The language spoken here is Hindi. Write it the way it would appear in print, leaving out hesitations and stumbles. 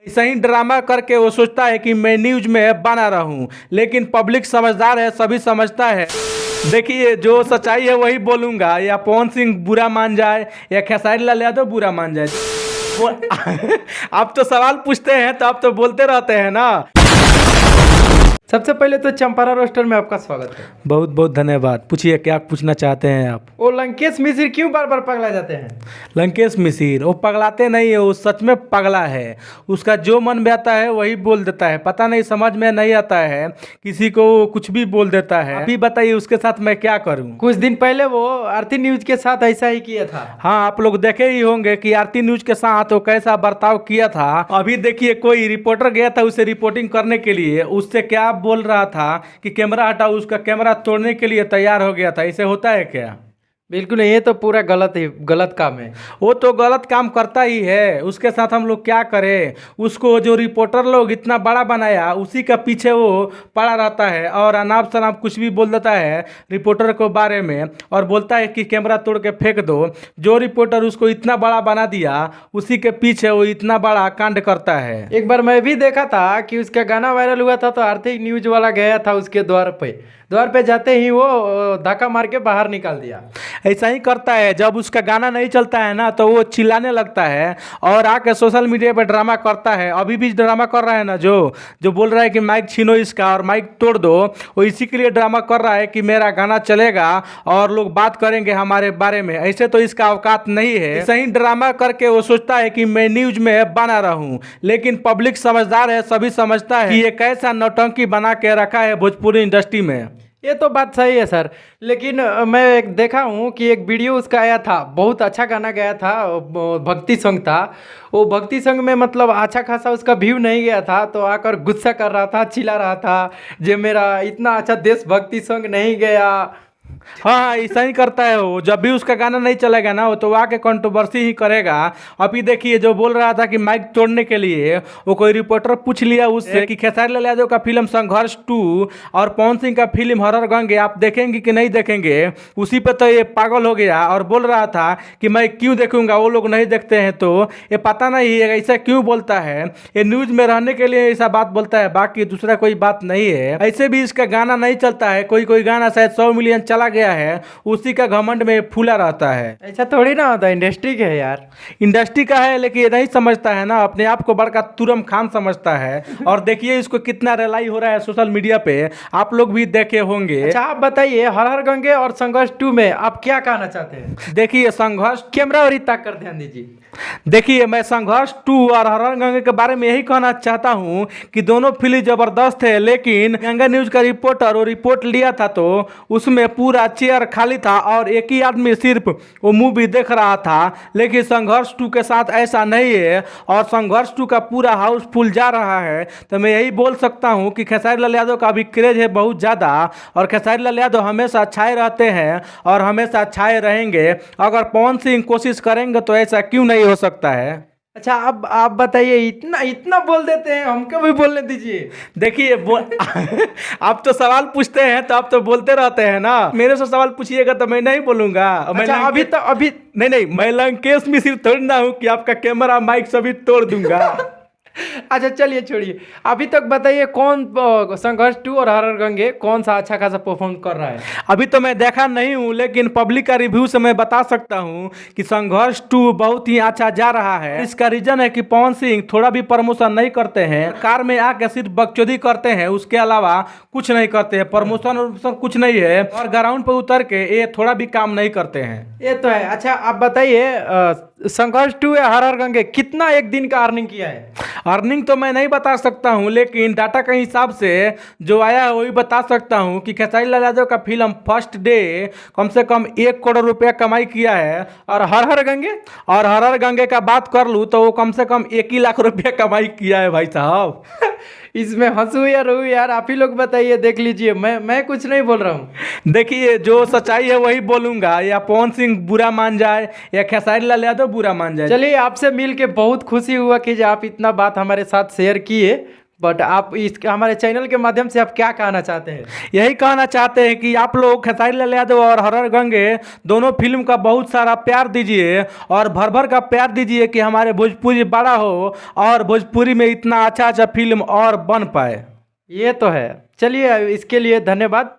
ऐसा ही ड्रामा करके वो सोचता है कि मैं न्यूज में बना रहूं, लेकिन पब्लिक समझदार है, सभी समझता है। देखिए, जो सच्चाई है वही बोलूंगा, या पवन सिंह बुरा मान जाए या खेसारी लाल यादव बुरा मान जाए। आप तो सवाल पूछते हैं तो आप तो बोलते रहते हैं ना। सबसे पहले तो चंपारण रोस्टर में आपका स्वागत है। बहुत बहुत धन्यवाद। पूछिए, क्या पूछना चाहते हैं आप? वो लंकेश मिश्र क्यों बार बार पगला जाते हैं? लंकेश मिश्र वो पगलाते नहीं है, वो सच में पगला है। उसका जो मन में आता है वही बोल देता है, पता नहीं समझ में नहीं आता है, किसी को कुछ भी बोल देता है। अभी बताइए उसके साथ मैं क्या करूं? कुछ दिन पहले वो आरती न्यूज के साथ ऐसा ही किया था। हाँ, आप लोग देखे ही होंगे कि आरती न्यूज के साथ वो कैसा बर्ताव किया था। अभी देखिए, कोई रिपोर्टर गया था उसे रिपोर्टिंग करने के लिए, उससे क्या बोल रहा था कि कैमरा हटाओ, उसका कैमरा तोड़ने के लिए तैयार हो गया था। ऐसे होता है क्या? बिल्कुल, ये तो पूरा गलत काम है। वो तो गलत काम करता ही है, उसके साथ हम लोग क्या करें? उसको जो रिपोर्टर लोग इतना बड़ा बनाया, उसी का पीछे वो पड़ा रहता है और अनाप शनाप कुछ भी बोल देता है रिपोर्टर को बारे में, और बोलता है कि कैमरा तोड़ के फेंक दो। जो रिपोर्टर उसको इतना बड़ा बना दिया, उसी के पीछे वो इतना बड़ा कांड करता है। एक बार मैं भी देखा था कि उसका गाना वायरल हुआ था, तो आर्थिक न्यूज वाला गया था उसके द्वार पे जाते ही वो धक्का मार के बाहर निकाल दिया। ऐसा ही करता है, जब उसका गाना नहीं चलता है ना तो वो चिल्लाने लगता है और आके सोशल मीडिया पे ड्रामा करता है। अभी भी ड्रामा कर रहा है ना, जो जो बोल रहा है कि माइक छीनो इसका और माइक तोड़ दो, वो इसी के लिए ड्रामा कर रहा है कि मेरा गाना चलेगा और लोग बात करेंगे हमारे बारे में। ऐसे तो इसका औकात नहीं है। ऐसा ही ड्रामा करके वो सोचता है कि मैं न्यूज में बना रहूं, लेकिन पब्लिक समझदार है, सभी समझता है कि ये कैसा नौटंकी बना के रखा है भोजपुरी इंडस्ट्री में। ये तो बात सही है सर, लेकिन मैं एक देखा हूँ कि एक वीडियो उसका आया था, बहुत अच्छा गाना गया था, भक्ति सॉन्ग था। वो भक्ति सॉन्ग में मतलब अच्छा खासा उसका व्यू नहीं गया था, तो आकर गुस्सा कर रहा था, चिल्ला रहा था जो मेरा इतना अच्छा देशभक्ति सॉन्ग नहीं गया। हाँ, ऐसा ही करता है वो। जब भी उसका गाना नहीं चलेगा ना, वो तो आके कंट्रोवर्सी ही करेगा। अभी देखिए, जो बोल रहा था कि माइक तोड़ने के लिए, वो कोई रिपोर्टर पूछ लिया उससे कि खेसारी लाल यादव का फिल्म संघर्ष 2 और पवन सिंह का फिल्म हरर गंगे आप देखेंगे कि नहीं देखेंगे। उसी पे तो ये पागल हो गया और बोल रहा था कि मैं क्यों देखूंगा, वो लोग नहीं देखते हैं। तो ये पता नहीं है ऐसा क्यों बोलता है, ये न्यूज में रहने के लिए ऐसा बात बोलता है, बाकी दूसरा कोई बात नहीं है। ऐसे भी इसका गाना नहीं चलता है, कोई कोई गाना शायद 100 मिलियन चला गया है, उसी का घमंड में फूला रहता है। ऐसा थोड़ी ना होता, इंडस्ट्री का है यार। इंडस्ट्री का है, लेकिन ये नहीं समझता है ना, अपने आप को बड़का तुरम खान समझता है। और देखिए इसको कितना रिलाई हो रहा है सोशल मीडिया पे, आप लोग भी देखे होंगे। अच्छा, आप बताइए, हर हर गंगे और संघर्ष 2 में आप क्या कहना चाहते हैं? देखिए संघर्ष, कैमरा और ताक कर ध्यान दीजिए। देखिए मैं संघर्ष 2 और हर हर गंगे के बारे में यही कहना चाहता हूँ कि दोनों फिल्म जबरदस्त है, लेकिन गंगा न्यूज का रिपोर्टर वो रिपोर्ट लिया था तो उसमें पूरा चेयर खाली था और एक ही आदमी सिर्फ वो मूवी देख रहा था। लेकिन संघर्ष 2 के साथ ऐसा नहीं है और संघर्ष 2 का पूरा हाउसफुल जा रहा है। तो मैं यही बोल सकता हूँ कि खेसारी लाल यादव का अभी क्रेज है बहुत ज़्यादा, और खेसारी लाल यादव हमेशा छाए रहते हैं और हमेशा छाए रहेंगे। अगर पवन सिंह कोशिश करेंगे तो ऐसा क्यों नहीं हो सकता है? अच्छा, अब आप बताइए, इतना इतना बोल देते हैं, हमको भी बोलने दीजिए। देखिए आप तो सवाल पूछते हैं तो आप तो बोलते रहते हैं ना। मेरे से सवाल पूछिएगा तो मैं नहीं बोलूंगा। अच्छा, अभी नहीं, मैं लंकेश मिश्र थोड़ी ना हूँ कि आपका कैमरा माइक सभी तोड़ दूंगा। अच्छा चलिए, छोड़िए। अभी तक बताइए, कौन संघर्ष 2 और हर हर गंगे कौन सा अच्छा खासा परफॉर्म कर रहा है? अभी तो मैं देखा नहीं हूँ, लेकिन पब्लिक का रिव्यू से मैं बता सकता हूँ कि संघर्ष 2 बहुत ही अच्छा जा रहा है। इसका रीजन है कि पवन सिंह थोड़ा भी प्रमोशन नहीं करते हैं, कार में आके सिर्फ बकचोदी करते हैं, उसके अलावा कुछ नहीं करते हैं। प्रमोशन कुछ नहीं है, और ग्राउंड पर उतर के ये थोड़ा भी काम नहीं करते हैं। ये तो है। अच्छा, आप बताइए, संघर्ष 2 या हर हर गंगे कितना एक दिन का अर्निंग किया है? अर्निंग तो मैं नहीं बता सकता हूँ, लेकिन डाटा के हिसाब से जो आया है वही बता सकता हूँ कि खेसारी लाल यादव का फिल्म फर्स्ट डे कम से कम 1 करोड़ रुपया कमाई किया है। और हर हर गंगे का बात कर लूँ तो वो कम से कम 1 ही लाख रुपया कमाई किया है भाई साहब। इसमें हंसू या रो यार, आप ही लोग बताइए, देख लीजिए, मैं कुछ नहीं बोल रहा हूँ। देखिए, जो सच्चाई है वही बोलूंगा, या पवन सिंह बुरा मान जाए या खेसारी लाल यादव बुरा मान जाए। चलिए, आपसे मिल के बहुत खुशी हुआ कि आप इतना बात हमारे साथ शेयर किए। बट आप इस हमारे चैनल के माध्यम से आप क्या कहना चाहते हैं? यही कहना चाहते हैं कि आप लोग खेसारी लाल यादव और हरर गंगे दोनों फिल्म का बहुत सारा प्यार दीजिए और भर भर का प्यार दीजिए कि हमारे भोजपुरी बड़ा हो और भोजपुरी में इतना अच्छा अच्छा फिल्म और बन पाए। ये तो है। चलिए इसके लिए धन्यवाद।